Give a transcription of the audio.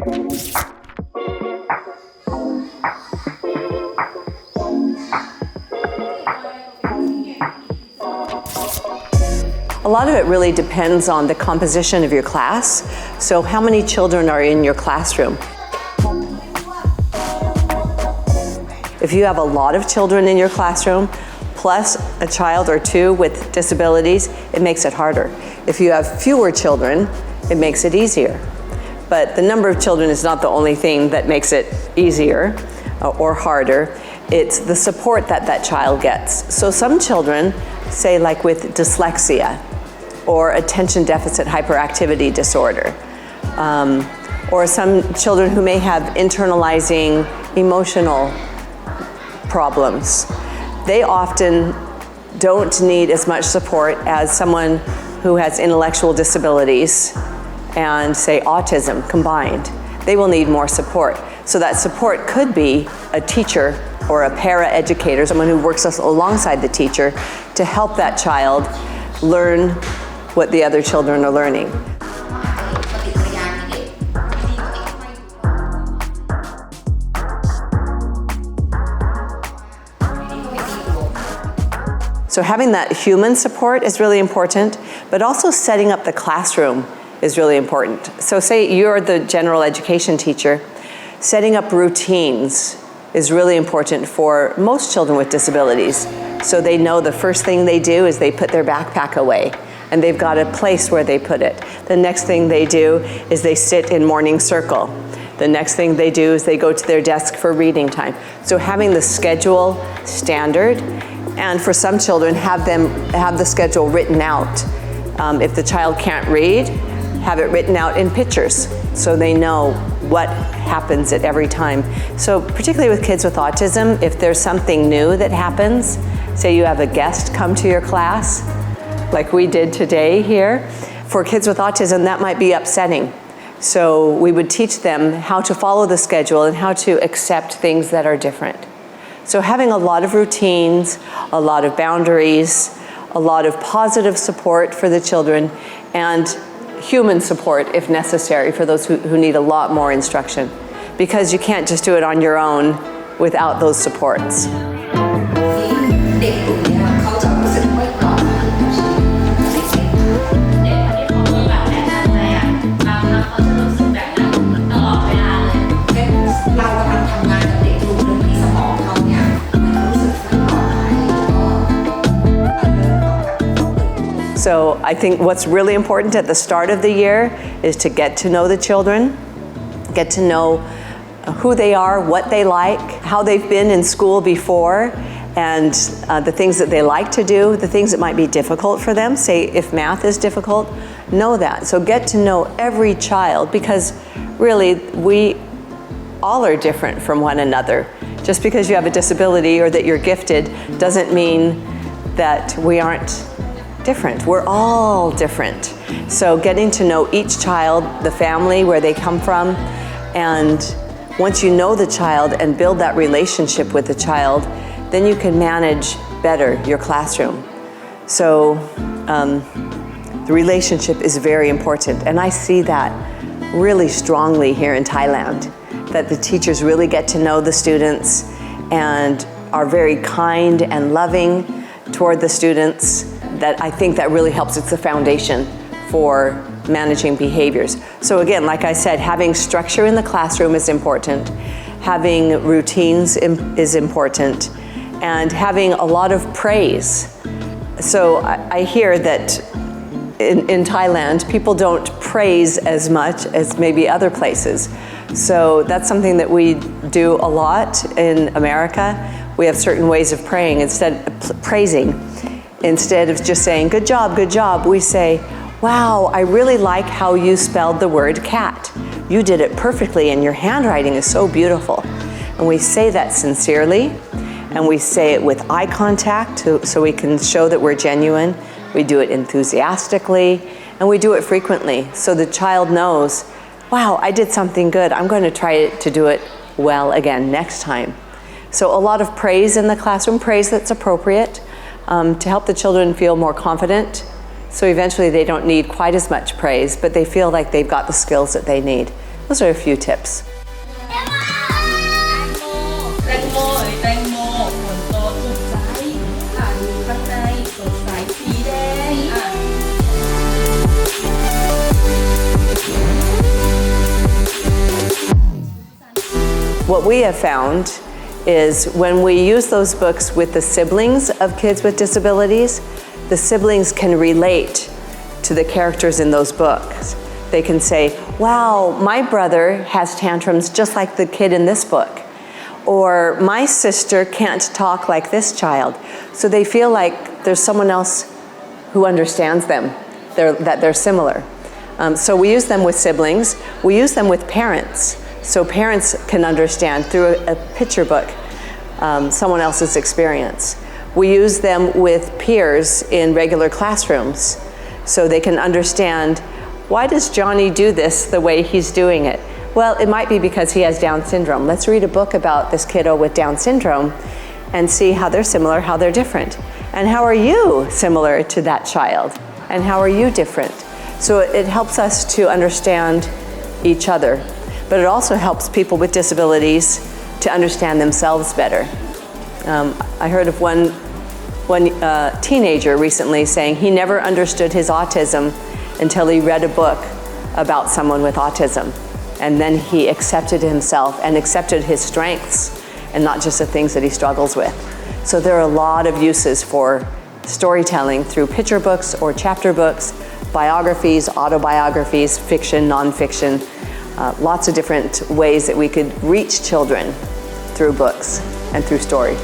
A lot of it really depends on the composition of your class. So how many children are in your classroom? If you have a lot of children in your classroom, plus a child or two with disabilities, it makes it harder. If you have fewer children, it makes it easier. But the number of children is not the only thing that makes it easier or harder. It's the support that that child gets. So some children, say like with dyslexia, or attention deficit hyperactivity disorder, or some children who may have internalizing emotional problems. They often don't need as much support as someone who has intellectual disabilities and say autism combined. They will need more support. So that support could be a teacher or a para-educator, someone who works alongside the teacher to help that child learn what the other children are learning. So having that human support is really important, but also setting up the classroom is really important. So say you're the general education teacher, setting up routines is really important for most children with disabilities. So they know the first thing they do is they put their backpack away, and they've got a place where they put it. The next thing they do is they sit in morning circle. The next thing they do is they go to their desk for reading time. So having the schedule standard, and for some children have the schedule written out. If the child can't read, have it written out in pictures so they know what happens at every time. So particularly with kids with autism, if there's something new that happens, say you have a guest come to your class, like we did today here, for kids with autism, that might be upsetting. So we would teach them how to follow the schedule and how to accept things that are different. So having a lot of routines, a lot of boundaries, a lot of positive support for the children, and human support if necessary for those who need a lot more instruction, because you can't just do it on your own without those supports. So I think what's really important at the start of the year is to get to know the children, get to know who they are, what they like, how they've been in school before, and the things that they like to do, the things that might be difficult for them. Say if math is difficult, know that. So get to know every child, because really we all are different from one another. Just because you have a disability or that you're gifted doesn't mean that we aren't different. We're all different. So getting to know each child, the family, where they come from, and once you know the child and build that relationship with the child, then you can manage better your classroom. So the relationship is very important, and I see that really strongly here in Thailand, that the teachers really get to know the students and are very kind and loving toward the students. That I think that really helps. It's the foundation for managing behaviors. So again, like I said, having structure in the classroom is important. Having routines is important. And having a lot of praise. So I hear that in Thailand, people don't praise as much as maybe other places. So that's something that we do a lot in America. We have certain ways of praying, praising. Instead of just saying, good job, we say, wow, I really like how you spelled the word cat. You did it perfectly and your handwriting is so beautiful. And we say that sincerely, and we say it with eye contact so we can show that we're genuine. We do it enthusiastically, and we do it frequently. So the child knows, wow, I did something good. I'm going to try to do it well again next time. So a lot of praise in the classroom, praise that's appropriate. To help the children feel more confident, so eventually they don't need quite as much praise, but they feel like they've got the skills that they need Those are a few tips. แตงโมแตงโมผลโตถูกใจอยู่ข้างในสดใสสีแดงWhat we have found is when we use those books with the siblings of kids with disabilities, the siblings can relate to the characters in those books. They can say, wow, my brother has tantrums just like the kid in this book. Or my sister can't talk like this child. So they feel like there's someone else who understands them, that they're similar. So we use them with siblings. We use them with parents. So parents can understand through a picture book someone else's experience. We use them with peers in regular classrooms so they can understand, why does Johnny do this the way he's doing it? Well, it might be because he has Down syndrome. Let's read a book about this kiddo with Down syndrome and see how they're similar, how they're different. And how are you similar to that child? And how are you different? So it helps us to understand each other. But it also helps people with disabilities to understand themselves better. I heard of one teenager recently saying he never understood his autism until he read a book about someone with autism. And then he accepted himself and accepted his strengths and not just the things that he struggles with. So there are a lot of uses for storytelling through picture books or chapter books, biographies, autobiographies, fiction, nonfiction, lots of different ways that we could reach children through books and through story.